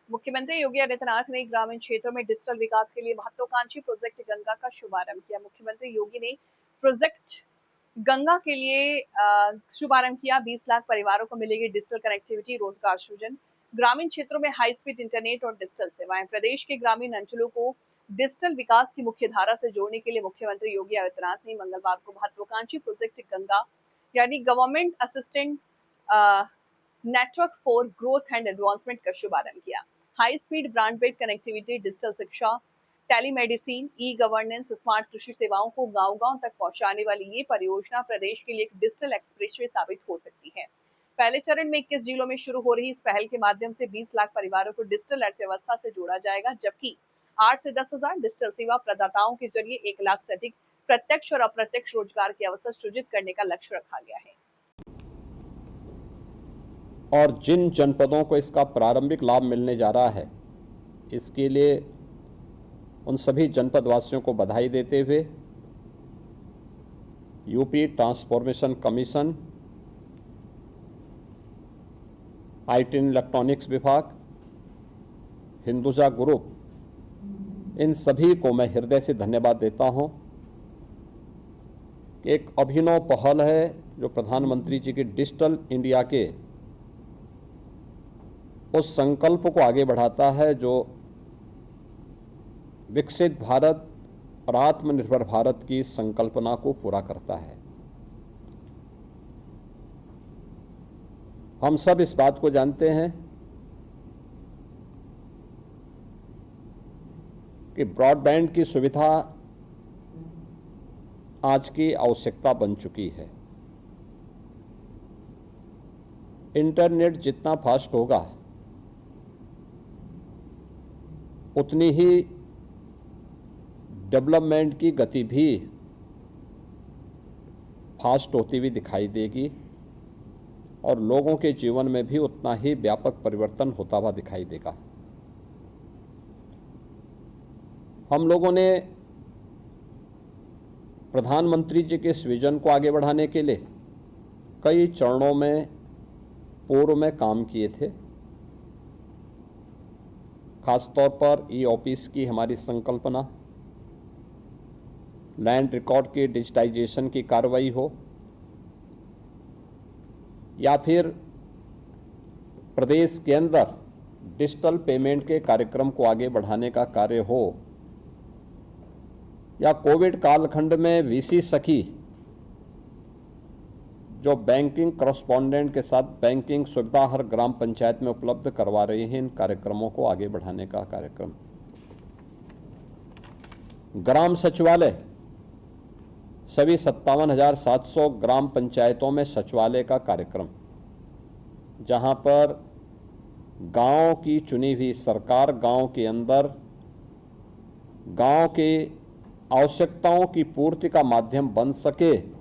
मुख्यमंत्री योगी आदित्यनाथ ने ग्रामीण क्षेत्रों में डिजिटल विकास के लिए महत्वाकांक्षी प्रोजेक्ट गंगा का शुभारंभ किया। मुख्यमंत्री योगी ने प्रोजेक्ट गंगा के लिए शुभारंभ किया। 20 लाख परिवारों को मिलेगी डिजिटल कनेक्टिविटी, रोजगार सृजन। ग्रामीण क्षेत्रों में हाई स्पीड इंटरनेट और डिजिटल सेवाएं। प्रदेश के ग्रामीण अंचलों को डिजिटल विकास की मुख्य धारा से जोड़ने के लिए मुख्यमंत्री योगी आदित्यनाथ ने मंगलवार को महत्वाकांक्षी प्रोजेक्ट गंगा यानी government assistant network for growth and advancement का शुभारंभ किया। High speed broadband connectivity, digital शिक्षा, टेलीमेडिसिन, ई गवर्नेंस, स्मार्ट कृषि सेवाओं को गांव-गांव तक पहुंचाने वाली ये परियोजना प्रदेश के लिए एक डिजिटल एक्सप्रेसवे साबित हो सकती है। पहले चरण में 21 जिलों में शुरू हो रही इस पहल के माध्यम से 20 लाख परिवारों को डिजिटल अर्थव्यवस्था से जोड़ा जाएगा, जबकि 8 से 10 हजार डिजिटल सेवा प्रदाताओं के जरिए 1 लाख से अधिक प्रत्यक्ष और अप्रत्यक्ष रोजगार के अवसर सृजित करने का लक्ष्य रखा गया है। और जिन जनपदों को इसका प्रारंभिक लाभ मिलने जा रहा है, इसके लिए उन सभी जनपद वासियों को बधाई देते हुए UP transformation commission, IT electronics विभाग, हिंदुजा ग्रुप, इन सभी को मैं हृदय से धन्यवाद देता हूं कि एक अभिनव पहल है जो प्रधानमंत्री जी के डिजिटल इंडिया के उस संकल्प को आगे बढ़ाता है जो विकसित भारत और आत्मनिर्भर भारत की संकल्पना को पूरा करता है। हम सब इस बात को जानते हैं कि ब्रॉडबैंड की सुविधा आज की आवश्यकता बन चुकी है। इंटरनेट जितना फास्ट होगा उतनी ही डेवलपमेंट की गति भी फास्ट होती हुई दिखाई देगी और लोगों के जीवन में भी उतना ही व्यापक परिवर्तन होता हुआ दिखाई देगा। हम लोगों ने प्रधानमंत्री जी के इस विजन को आगे बढ़ाने के लिए कई चरणों में पूर्व में काम किए थे। खासतौर पर ई ऑफिस की हमारी संकल्पना, लैंड रिकॉर्ड के डिजिटाइजेशन की कार्रवाई हो या फिर प्रदेश के अंदर डिजिटल पेमेंट के कार्यक्रम को आगे बढ़ाने का कार्य हो या कोविड कालखंड में वीसी सखी जो बैंकिंग करस्पॉन्डेंट के साथ बैंकिंग सुविधा हर ग्राम पंचायत में उपलब्ध करवा रही हैं, इन कार्यक्रमों को आगे बढ़ाने का कार्यक्रम। ग्राम सचिवालय, सभी 57,700 ग्राम पंचायतों में सचिवालय का कार्यक्रम, जहां पर गांव की चुनी हुई सरकार गांव के अंदर गांव के आवश्यकताओं की पूर्ति का माध्यम बन सके,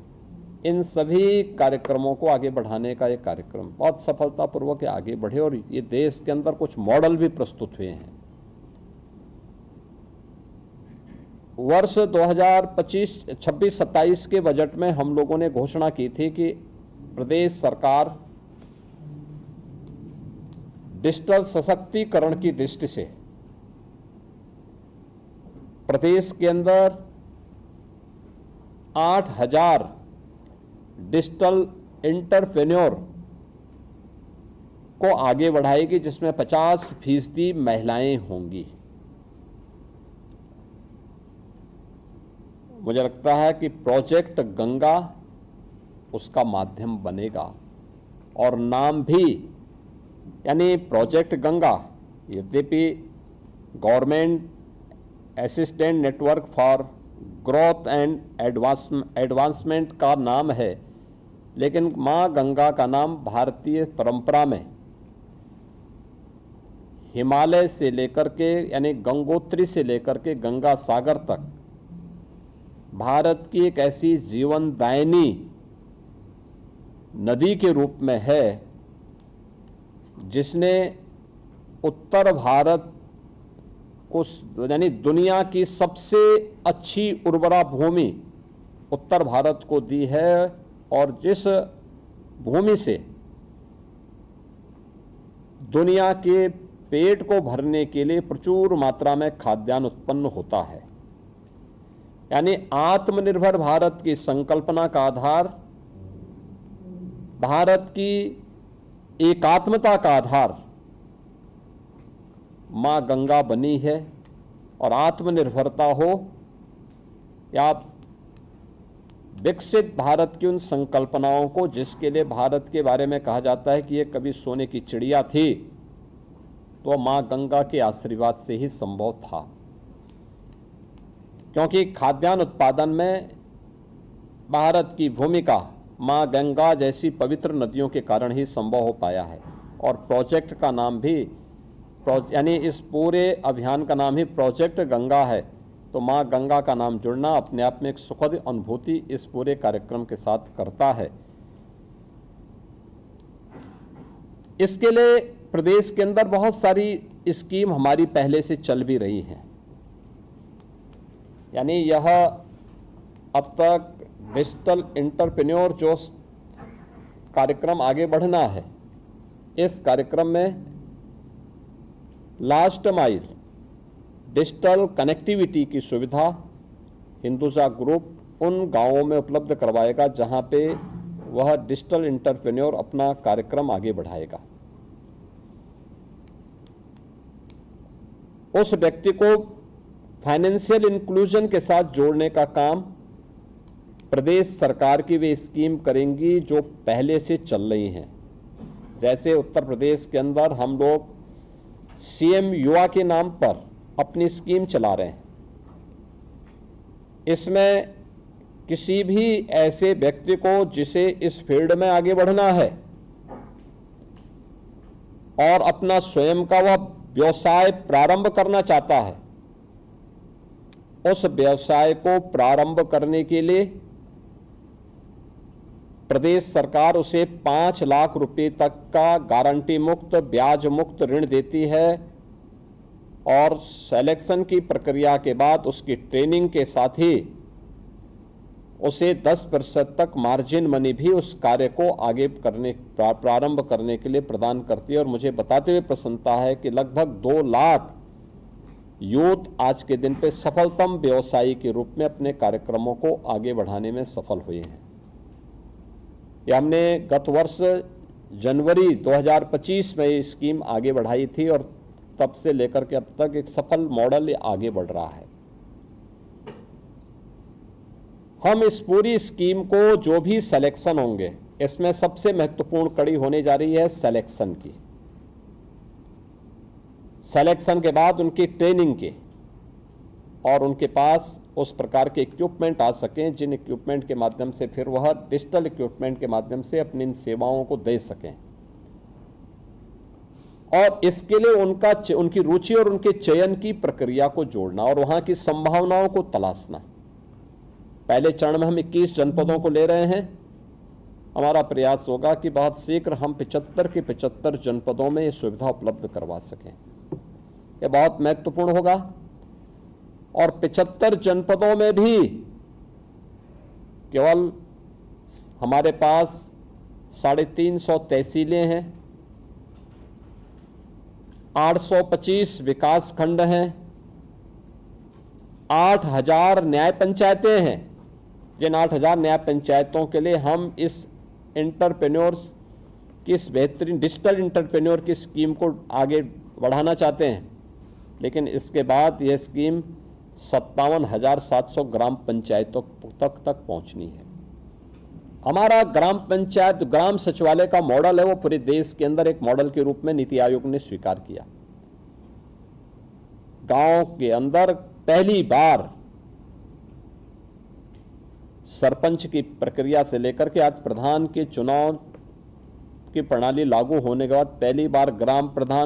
इन सभी कार्यक्रमों को आगे बढ़ाने का एक कार्यक्रम बहुत सफलतापूर्वक आगे बढ़े और ये देश के अंदर कुछ मॉडल भी प्रस्तुत हुए हैं। वर्ष 2025-26-27 के बजट में हम लोगों ने घोषणा की थी कि प्रदेश सरकार डिजिटल सशक्तिकरण की दृष्टि से प्रदेश के अंदर 8,000 डिजिटल एंटरप्रेन्योर को आगे बढ़ाएगी, जिसमें 50% महिलाएं होंगी। मुझे लगता है कि प्रोजेक्ट गंगा उसका माध्यम बनेगा और नाम भी यानी प्रोजेक्ट गंगा, यद्यपि government assistant network for growth and advancement का नाम है, लेकिन माँ गंगा का नाम भारतीय परंपरा में हिमालय से लेकर के यानी गंगोत्री से लेकर के गंगा सागर तक भारत की एक ऐसी जीवनदायिनी नदी के रूप में है, जिसने उत्तर भारत को यानी दुनिया की सबसे अच्छी उर्वरा भूमि उत्तर भारत को दी है और जिस भूमि से दुनिया के पेट को भरने के लिए प्रचुर मात्रा में खाद्यान्न उत्पन्न होता है। यानी आत्मनिर्भर भारत की संकल्पना का आधार, भारत की एकात्मता का आधार मां गंगा बनी है। और आत्मनिर्भरता हो या विकसित भारत की उन संकल्पनाओं को, जिसके लिए भारत के बारे में कहा जाता है कि ये कभी सोने की चिड़िया थी, तो मां गंगा के आशीर्वाद से ही संभव था। क्योंकि खाद्यान्न उत्पादन में भारत की भूमिका मां गंगा जैसी पवित्र नदियों के कारण ही संभव हो पाया है। और प्रोजेक्ट का नाम भी, यानी इस पूरे अभियान का नाम ही प्रोजेक्ट गंगा है। तो मां गंगा का नाम जुड़ना अपने आप में एक सुखद अनुभूति इस पूरे कार्यक्रम के साथ करता है। इसके लिए प्रदेश के अंदर बहुत सारी स्कीम हमारी पहले से चल भी रही हैं। यानी यह अब तक डिजिटल एंटरप्रेन्योर जो कार्यक्रम आगे बढ़ना है, इस कार्यक्रम में लास्ट माइल डिजिटल कनेक्टिविटी की सुविधा हिंदुजा ग्रुप उन गांवों में उपलब्ध करवाएगा जहां पे वह डिजिटल एंटरप्रेन्योर अपना कार्यक्रम आगे बढ़ाएगा। उस व्यक्ति को फाइनेंशियल इंक्लूजन के साथ जोड़ने का काम प्रदेश सरकार की वे स्कीम करेंगी जो पहले से चल रही हैं। जैसे उत्तर प्रदेश के अंदर हम लोग सीएम युवा के नाम पर अपनी स्कीम चला रहे हैं। इसमें किसी भी ऐसे व्यक्ति को जिसे इस फील्ड में आगे बढ़ना है और अपना स्वयं का वह व्यवसाय प्रारंभ करना चाहता है, उस व्यवसाय को प्रारंभ करने के लिए प्रदेश सरकार उसे 5 लाख रुपए तक का गारंटी मुक्त, ब्याज मुक्त ऋण देती है। और सिलेक्शन की प्रक्रिया के बाद उसकी ट्रेनिंग के साथ ही उसे 10% तक मार्जिन मनी भी उस कार्य को आगे प्रारंभ करने के लिए प्रदान करती है। और मुझे बताते हुए प्रसन्नता है कि लगभग 2 लाख यूथ आज के दिन पे सफलतम व्यवसायी के रूप में अपने कार्यक्रमों को आगे बढ़ाने में सफल हुए हैं। यह हमने गत वर्ष जनवरी 2025 में ये स्कीम आगे बढ़ाई थी और तब से लेकर के अब तक एक सफल मॉडल आगे बढ़ रहा है। हम इस पूरी स्कीम को जो भी सिलेक्शन होंगे, इसमें सबसे महत्वपूर्ण कड़ी होने जा रही है सिलेक्शन की। सिलेक्शन के बाद उनकी ट्रेनिंग के, और उनके पास उस प्रकार के इक्विपमेंट आ सकें जिन इक्विपमेंट के माध्यम से फिर वह डिजिटल इक्विपमेंट के माध्यम से अपनी इन सेवाओं को दे सकें। और इसके लिए उनकी रुचि और उनके चयन की प्रक्रिया को जोड़ना और वहां की संभावनाओं को तलाशना। पहले चरण में हम 21 जनपदों को ले रहे हैं। हमारा प्रयास होगा कि बहुत शीघ्र हम 75 के 75 जनपदों में ये सुविधा उपलब्ध करवा सकें। यह बहुत महत्वपूर्ण होगा। और 75 जनपदों में भी केवल हमारे पास 350 तहसीलें हैं, 825 विकास खंड हैं, 8000 न्याय पंचायतें हैं। जिन 8000 न्याय पंचायतों के लिए हम इस एंटरप्रेन्योर की, इस बेहतरीन डिजिटल एंटरप्रेन्योर की स्कीम को आगे बढ़ाना चाहते हैं। लेकिन इसके बाद यह स्कीम 57,700 ग्राम पंचायतों तक पहुंचनी है। हमारा ग्राम पंचायत ग्राम सचिवालय का मॉडल है, वो पूरे देश के अंदर एक मॉडल के रूप में नीति आयोग ने स्वीकार किया। गांव के अंदर पहली बार सरपंच की प्रक्रिया से लेकर के आज प्रधान के चुनाव की प्रणाली लागू होने के बाद पहली बार ग्राम प्रधान